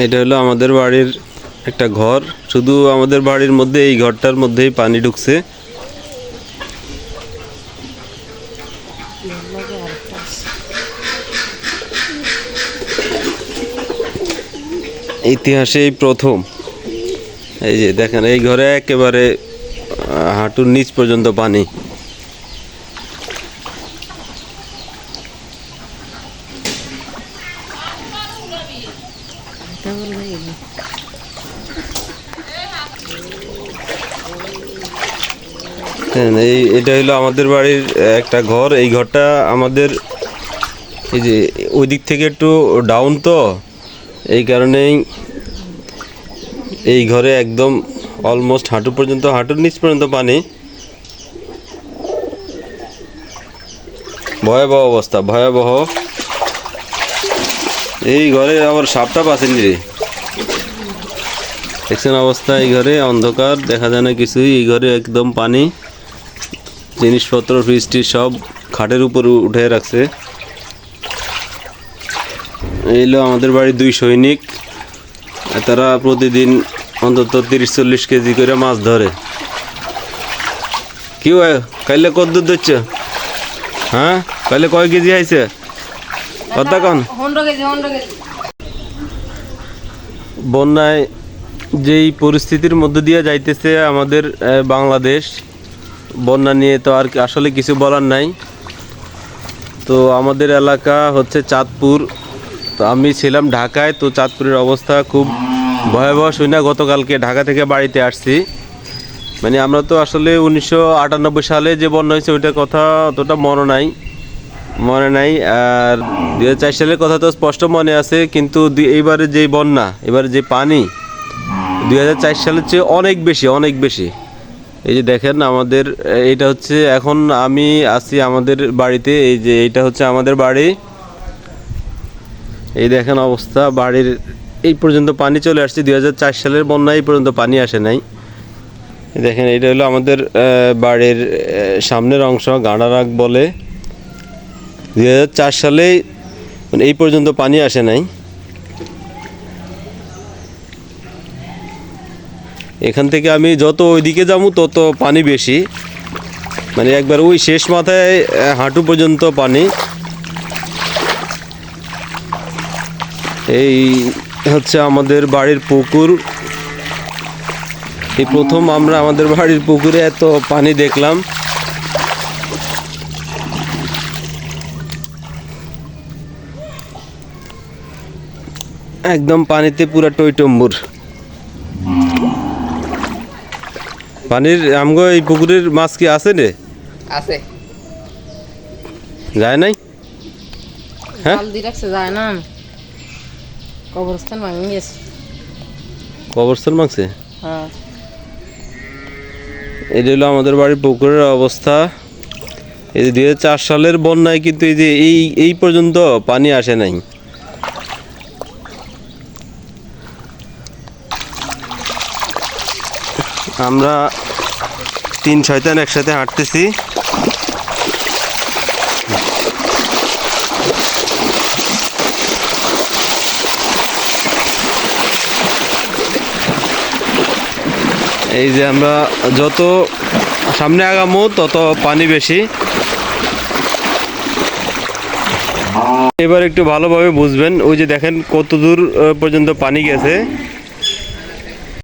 এটা হলো আমাদের বাড়ির একটা ঘর। শুধু আমাদের বাড়ির মধ্যে এই ঘরটার মধ্যেই পানি ঢুকছে। ইতিহাসে এই প্রথম। এই যে দেখেন, এই ঘরে একেবারে হাঁটুর নিচ পর্যন্ত পানি। এটা হলো আমাদের বাড়ির একটা ঘর। এই ঘরটা আমাদের এই যে ওই দিক থেকে একটু ডাউন, তো এই কারণেই এই ঘরে একদম অলমোস্ট হাঁটু পর্যন্ত, হাঁটুর নিচ পর্যন্ত পানি। ভয়াবহ অবস্থা, ভয়াবহ। এই ঘরে আবার সাপটা পাচ্ছেন রে, দেখছেন অবস্থা। এই ঘরে অন্ধকার, দেখা যায় না কিছুই। এই ঘরে একদম পানি, জিনিসপত্র ফ্রিজটি সব খাটের উপর উঠে রাখছে। এই হলো আমাদের বাড়ির 2 সৈনিক। তারা প্রতিদিন অন্তত 30-40 কেজি করে মাছ ধরে। কি কাইলে কত দুধ দিচ্ছে? হ্যাঁ, কাইলে কয় কেজি আইছে কথা কন? বন্যায় যেই পরিস্থিতির মধ্যে দিয়ে যাইতেছে আমাদের বাংলাদেশ, বন্যা নিয়ে তো আর আসলে কিছু বলার নাই। তো আমাদের এলাকা হচ্ছে চাঁদপুর। তো আমি ছিলাম ঢাকায়। তো চাঁদপুরের অবস্থা খুব ভয়াবহ শুনে গতকালকে ঢাকা থেকে বাড়িতে আসছি। মানে আমরা তো আসলে 1998 সালে যে বন্যা হয়েছে ওইটার কথা অতটা মনে নাই। আর 2004 সালের কথা তো স্পষ্ট মনে আছে, কিন্তু এইবারে যে বন্যা, এবারে যে পানি 2004 সালের চেয়ে অনেক বেশি। এই যে দেখেন আমাদের, এইটা হচ্ছে এখন আমি আছি আমাদের বাড়িতে। এই যে এইটা হচ্ছে আমাদের বাড়ি। এই দেখেন অবস্থা, বাড়ির এই পর্যন্ত পানি চলে আসছে। 2004 সালের বন্যায় এই পর্যন্ত পানি আসে নাই। দেখেন এটা হলো আমাদের বাড়ির সামনের অংশ, গাঁড়ারাগ বলে। 2004 সালে মানে এই পর্যন্ত পানি আসে নাই। এখান থেকে আমি যত ওইদিকে যাবো তত পানি বেশি, মানে একবার ওই শেষ মাথায় হাঁটু পর্যন্ত পানি। এই হচ্ছে আমাদের বাড়ির পুকুর। এই প্রথম আমরা আমাদের বাড়ির পুকুরে এত পানি দেখলাম। একদম পানিতে পুরা টইটম্বুর পানির। আমগো এই পুকুরের মাছ কি আছে রে? আছে, যায় নাই। হ্যাঁ, জাল দিয়ে রাখছে, যায় না। কবরস্থান ভাঙি গেছে। কবরস্থান মাংসে। হ্যাঁ, এটা হলো আমাদের বাড়ির পুকুরের অবস্থা। এই যে 2004 সালের বন্যায় কিন্তু এই যে এই পর্যন্ত পানি আসে নাই। আমরা 3 শয়তান একসাথে হাঁটতেছি। এই যে আমরা যত সামনে আগামো তত পানি বেশি। এবার একটু ভালোভাবে বুঝবেন। ওই যে দেখেন কত দূর পর্যন্ত পানি গেছে।